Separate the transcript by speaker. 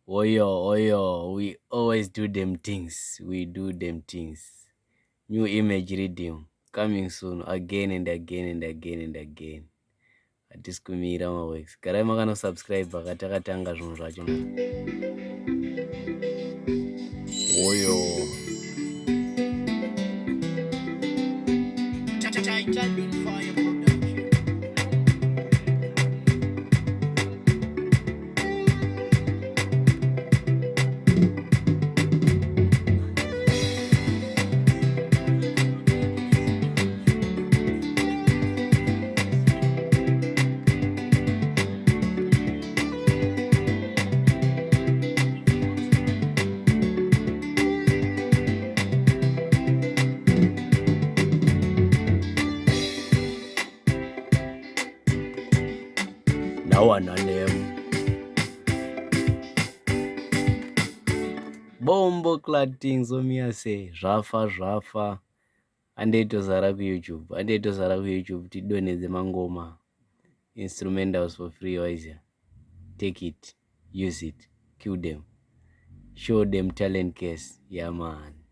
Speaker 1: Oyo, we always do them things. We do them things. New image riddim coming soon again and again and again and again. Hatiskumira maworks. Garai makano subscribe takatakatanga zvinhu zvacho. Oyo. Fire production. Now one on them. Bombo clad things say zvafa andeitozara kuyoutube tidonedze mangoma instrumentals for free wise. Take it, use it, kill them, show them talent case. Yeah man.